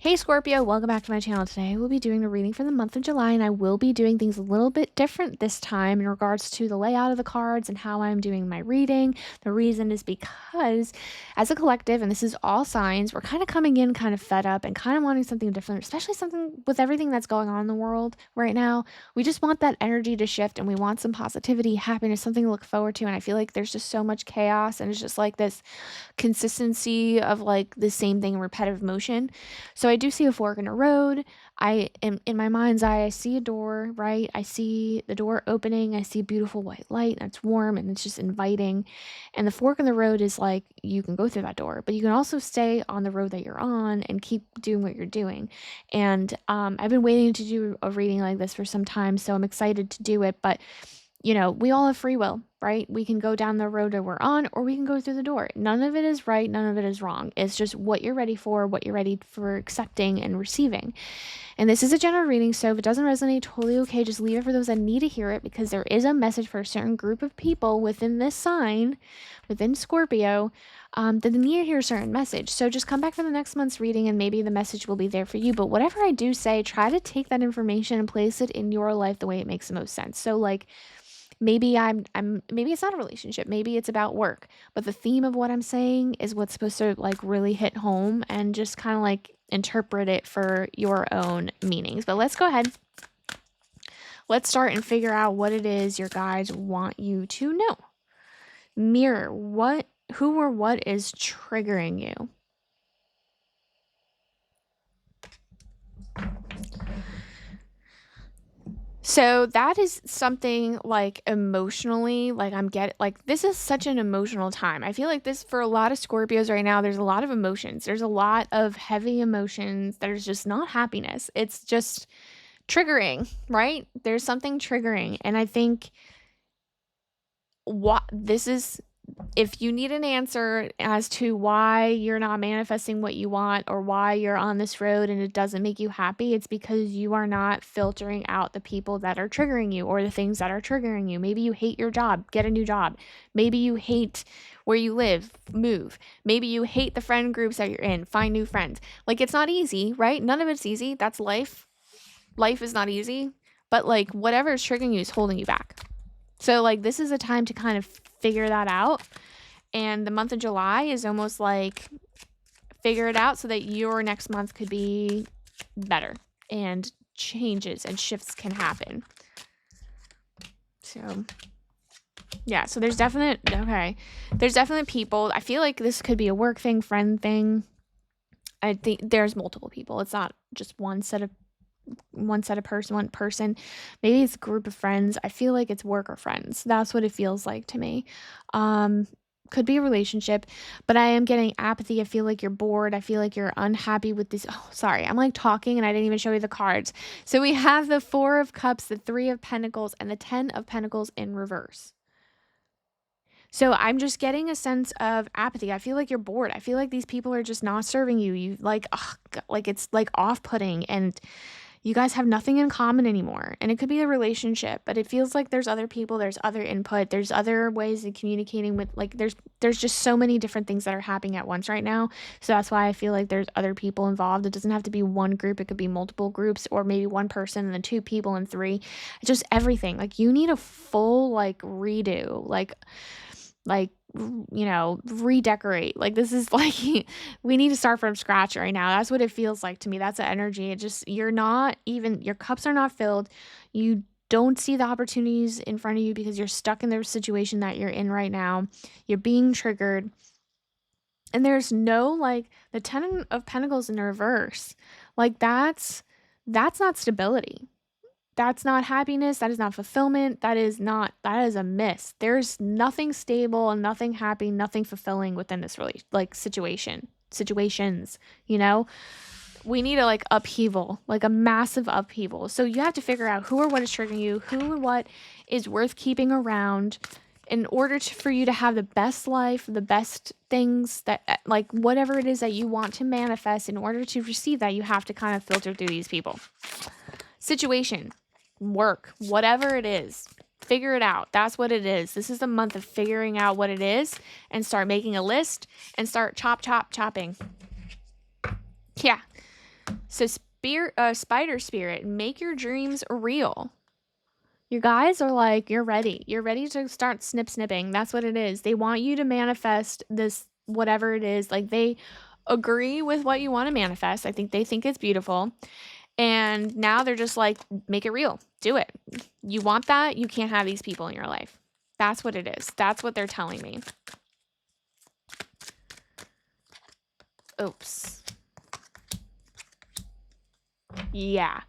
Hey Scorpio, welcome back to my channel. Today we'll be doing the reading for the month of July, and I will be doing things a little bit different this time in regards to the layout of the cards and how I'm doing my reading. The reason is because as a collective, and this is all signs, we're kind of coming in kind of fed up and kind of wanting something different, especially something with everything that's going on in the world right now. We just want that energy to shift, and we want some positivity, happiness, something to look forward to. And I feel like there's just so much chaos, and it's just like this consistency of like the same thing, repetitive motion. So I do see a fork in a road. I am in my mind's eye, I see a door, right? I see the door opening. I see beautiful white light and it's warm and it's just inviting. And the fork in the road is like you can go through that door, but you can also stay on the road that you're on and keep doing what you're doing. And I've been waiting to do a reading like this for some time, so I'm excited to do it. But you know, we all have free will, right? We can go down the road that we're on, or we can go through the door. None of it is right. None of it is wrong. It's just what you're ready for, what you're ready for accepting and receiving. And this is a general reading, so if it doesn't resonate, totally okay. Just leave it for those that need to hear it, because there is a message for a certain group of people within this sign, within Scorpio, that need to hear a certain message. So just come back for the next month's reading and maybe the message will be there for you. But whatever I do say, try to take that information and place it in your life the way it makes the most sense. So like, maybe maybe it's not a relationship, maybe it's about work, but the theme of what I'm saying is what's supposed to like really hit home, and just kind of like interpret it for your own meanings. But let's go ahead. Let's start and figure out what it is your guides want you to know. Mirror, who or what is triggering you? So that is something like emotionally, like this is such an emotional time. I feel like this for a lot of Scorpios right now, there's a lot of emotions. There's a lot of heavy emotions. There's just not happiness. It's just triggering, right? There's something triggering. And I think if you need an answer as to why you're not manifesting what you want, or why you're on this road and it doesn't make you happy, it's because you are not filtering out the people that are triggering you, or the things that are triggering you. Maybe you hate your job, get a new job. Maybe you hate where you live, move. Maybe you hate the friend groups that you're in, find new friends. Like, it's not easy, right? None of it's easy. That's life. Life is not easy, but like whatever is triggering you is holding you back. So like this is a time to kind of figure that out. And the month of July is almost like figure it out so that your next month could be better and changes and shifts can happen. So yeah, so there's definite people. I feel like this could be a work thing, friend thing. I think there's multiple people. It's not just one person. Maybe it's a group of friends. I feel like it's work or friends. That's what it feels like to me. Could be a relationship, but I am getting apathy. I feel like you're bored. I feel like you're unhappy with this. Oh, sorry. I'm like talking and I didn't even show you the cards. So we have the 4 of Cups, the 3 of Pentacles, and the 10 of Pentacles in reverse. So I'm just getting a sense of apathy. I feel like you're bored. I feel like these people are just not serving you. You like, like it's like off-putting, and you guys have nothing in common anymore. And it could be a relationship, but it feels like there's other people, there's other input, there's other ways of communicating with, like there's just so many different things that are happening at once right now. So that's why I feel like there's other people involved. It doesn't have to be one group. It could be multiple groups, or maybe one person and then 2 people and 3. It's just everything. Like you need a full like redo, like you know, redecorate. Like this is like we need to start from scratch right now. That's what it feels like to me. That's the energy. It just, you're not even, your cups are not filled. You don't see the opportunities in front of you because you're stuck in the situation that you're in right now. You're being triggered, and there's no, like, the 10 of Pentacles in reverse, like that's not stability. That's not happiness. That is not fulfillment. That is a miss. There's nothing stable and nothing happy, nothing fulfilling within this really like situations, you know. We need a like upheaval, like a massive upheaval. So you have to figure out who or what is triggering you, who or what is worth keeping around in order for you to have the best life, the best things that, like whatever it is that you want to manifest. In order to receive that, you have to kind of filter through these people. Situation, work, whatever it is, figure it out. That's what it is. This is the month of figuring out what it is, and start making a list and start chopping. Yeah. So spider spirit, make your dreams real. You guys are like, you're ready. You're ready to start snipping. That's what it is. They want you to manifest this, whatever it is. Like, they agree with what you want to manifest. I think they think it's beautiful. And now they're just like, make it real. Do it. You want that? You can't have these people in your life. That's what it is. That's what they're telling me. Oops. Yeah.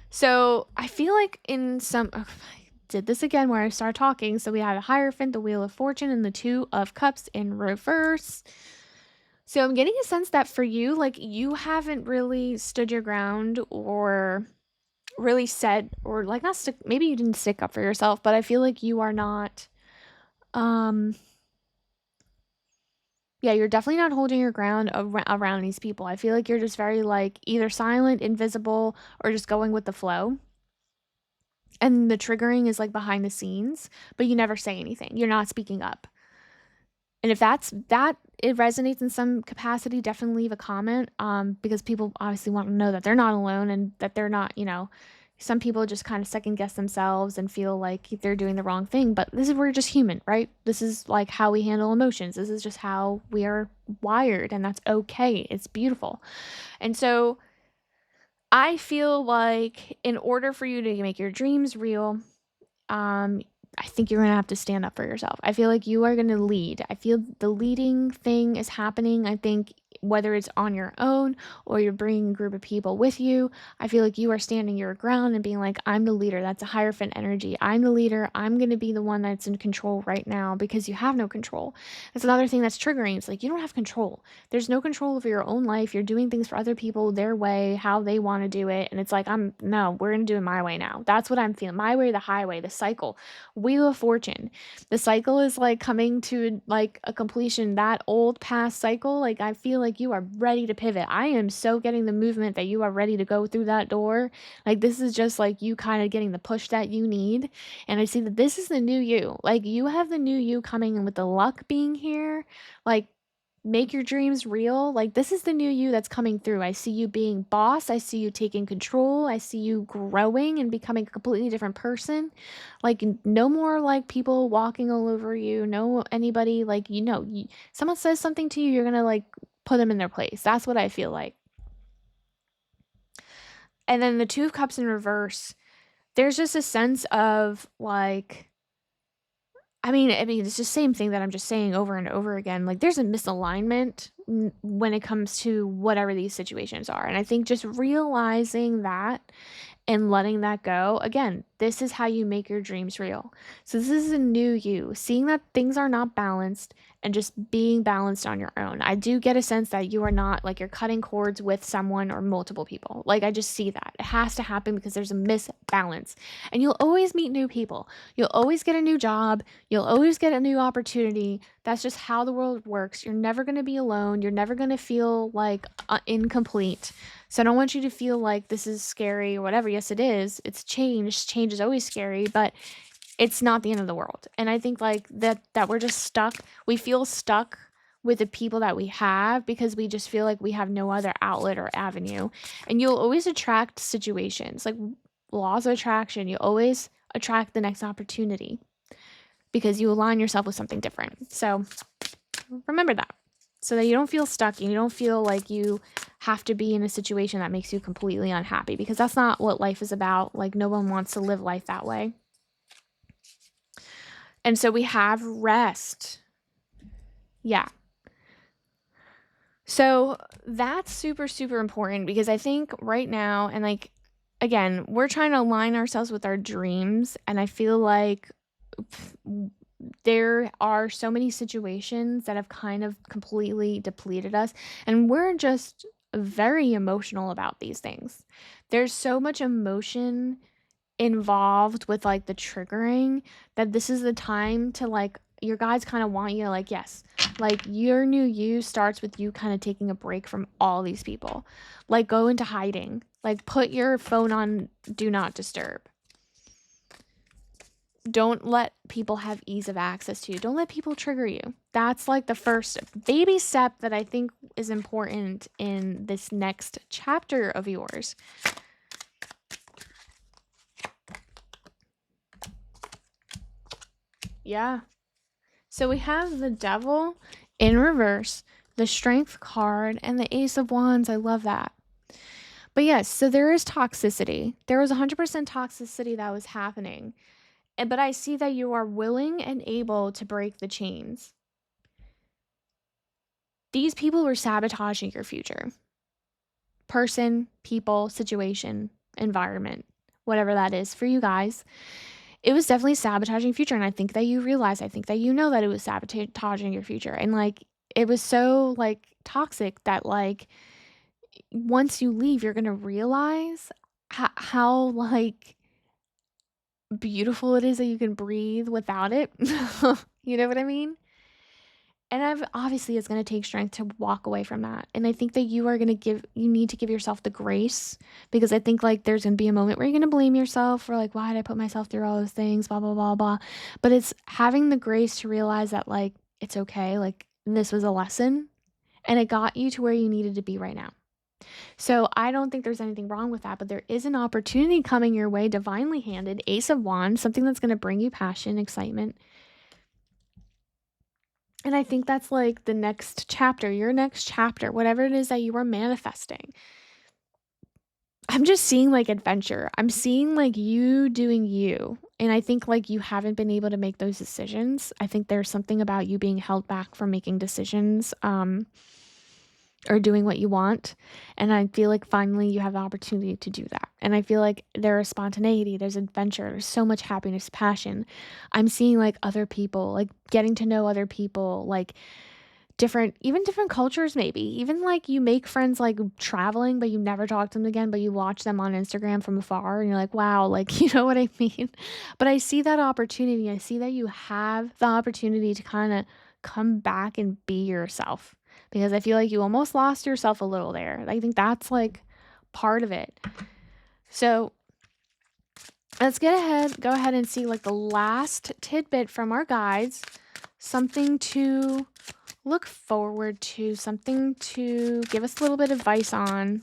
So I feel like in some, oh, I did this again where I start talking. So we have a Hierophant, the Wheel of Fortune, and the Two of Cups in reverse. So I'm getting a sense that for you, like, you haven't really stood your ground or really said, or like, not stick, maybe you didn't stick up for yourself, but I feel like you are not, yeah, you're definitely not holding your ground around these people. I feel like you're just very, like, either silent, invisible, or just going with the flow. And the triggering is like behind the scenes, but you never say anything. You're not speaking up. And if it resonates in some capacity, definitely leave a comment, because people obviously want to know that they're not alone and that they're not, some people just kind of second guess themselves and feel like they're doing the wrong thing. But this is, we're just human, right? This is like how we handle emotions. This is just how we are wired, and that's okay. It's beautiful. And so I feel like in order for you to make your dreams real, um, I think you're gonna have to stand up for yourself. I feel like you are gonna lead. I feel the leading thing is happening. I think whether it's on your own or you're bringing a group of people with you, I feel like you are standing your ground and being like, I'm the leader. That's a Hierophant energy. I'm the leader. I'm gonna be the one that's in control right now, because you have no control. That's another thing that's triggering. It's like, you don't have control. There's no control over your own life. You're doing things for other people their way, how they want to do it. And it's like, no, we're going to do it my way now. That's what I'm feeling. My way, the highway, the cycle. Wheel of Fortune. The cycle is like coming to like a completion. That old past cycle, like, I feel like you are ready to pivot. I am so getting the movement that you are ready to go through that door. Like, this is just like you kind of getting the push that you need. And I see that this is the new you. Like, you have the new you coming in with the luck being here. Like, make your dreams real. Like, this is the new you that's coming through. I see you being boss. I see you taking control. I see you growing and becoming a completely different person. Like, no more like people walking all over you. No, anybody, like, someone says something to you, you're gonna like put them in their place. That's what I feel like. And then the Two of Cups in reverse, there's just a sense of like, I mean, it's the same thing that I'm just saying over and over again. Like, there's a misalignment when it comes to whatever these situations are. And I think just realizing that and letting that go, again, this is how you make your dreams real. So this is a new you, seeing that things are not balanced and just being balanced on your own. I do get a sense that you are not like, you're cutting cords with someone or multiple people. Like, I just see that it has to happen because there's a misbalance. And you'll always meet new people. You'll always get a new job. You'll always get a new opportunity. That's just how the world works. You're never going to be alone. You're never going to feel like incomplete. So I don't want you to feel like this is scary or whatever. Yes, it is. It's change. Change is always scary, but it's not the end of the world. And I think like that we're just stuck. We feel stuck with the people that we have because we just feel like we have no other outlet or avenue. And you'll always attract situations, like laws of attraction. You always attract the next opportunity because you align yourself with something different. So remember that, so that you don't feel stuck and you don't feel like you have to be in a situation that makes you completely unhappy, because that's not what life is about. Like, no one wants to live life that way. And so we have rest. Yeah. So that's super, super important, because I think right now, and like, again, we're trying to align ourselves with our dreams. And I feel like there are so many situations that have kind of completely depleted us, and we're just very emotional about these things. There's so much emotion involved with like the triggering, that this is the time to like, your guides kind of want you to like, yes, like your new you starts with you kind of taking a break from all these people. Like, go into hiding, like put your phone on do not disturb. Don't let people have ease of access to you. Don't let people trigger you. That's like the first baby step that I think is important in this next chapter of yours. Yeah. So we have the Devil in reverse, the Strength card, and the Ace of Wands. I love that. But yes, so there is toxicity. There was 100% toxicity that was happening. But I see that you are willing and able to break the chains. These people were sabotaging your future. Person, people, situation, environment, whatever that is for you guys. It was definitely sabotaging future. And I think that you realize, I think that you know that it was sabotaging your future. And like, it was so like toxic that like, once you leave, you're going to realize how like beautiful it is that you can breathe without it. You know what I mean? And obviously it's going to take strength to walk away from that. And I think that you need to give yourself the grace, because I think like there's going to be a moment where you're going to blame yourself for like, why did I put myself through all those things, blah, blah, blah, blah. But it's having the grace to realize that like, it's okay. Like this was a lesson and it got you to where you needed to be right now. So I don't think there's anything wrong with that, but there is an opportunity coming your way, divinely handed, Ace of Wands, something that's going to bring you passion, excitement. And I think that's like the next chapter, your next chapter, whatever it is that you are manifesting. I'm just seeing like adventure. I'm seeing like you doing you. And I think like you haven't been able to make those decisions. I think there's something about you being held back from making decisions. Or doing what you want. And I feel like finally you have the opportunity to do that. And I feel like there is spontaneity, there's adventure, there's so much happiness, passion. I'm seeing like other people, like getting to know other people, like even different cultures, maybe. Even like you make friends like traveling, but you never talk to them again, but you watch them on Instagram from afar and you're like, wow, like, you know what I mean? But I see that opportunity. I see that you have the opportunity to kind of come back and be yourself, because I feel like you almost lost yourself a little there. I think that's like part of it. So let's go ahead and see like the last tidbit from our guides, something to look forward to, something to give us a little bit of advice on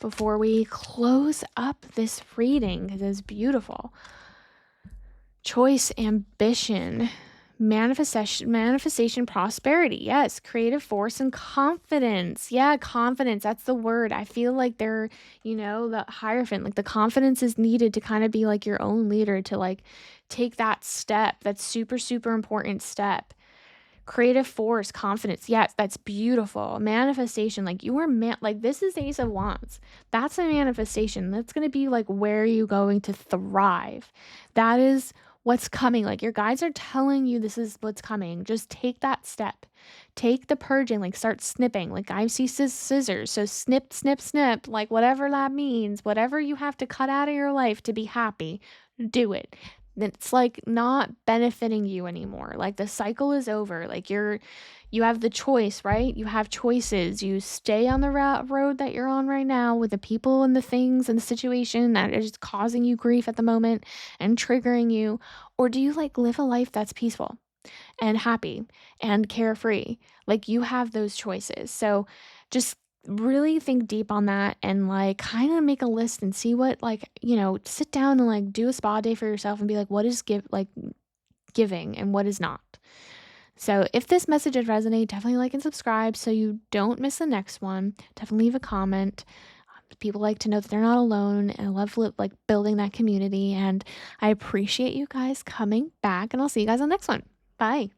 before we close up this reading, because it's beautiful. Choice, ambition, manifestation, prosperity. Yes, creative force and confidence. Yeah, confidence. That's the word. I feel like they're, the Hierophant, like the confidence is needed to kind of be like your own leader, to like take that step, that super, super important step. Creative force, confidence. Yes, that's beautiful. Manifestation, like you are like this is Ace of Wands. That's a manifestation. That's going to be like, where are you going to thrive? That is what's coming. Like your guides are telling you this is what's coming. Just take that step. Take the purging, like start snipping. Like I see scissors. So snip, snip, snip, like whatever that means, whatever you have to cut out of your life to be happy, do it. It's like not benefiting you anymore. Like the cycle is over. Like you have the choice, right? You have choices. You stay on the road that you're on right now with the people and the things and the situation that is causing you grief at the moment and triggering you, or do you like live a life that's peaceful and happy and carefree? Like you have those choices. So just really think deep on that and like kind of make a list and see what, like, sit down and like do a spa day for yourself and be like, what is giving and what is not. So if this message did resonate, definitely like and subscribe so you don't miss the next one. Definitely leave a comment. People like to know that they're not alone, and I love like building that community, and I appreciate you guys coming back, and I'll see you guys on the next one. Bye.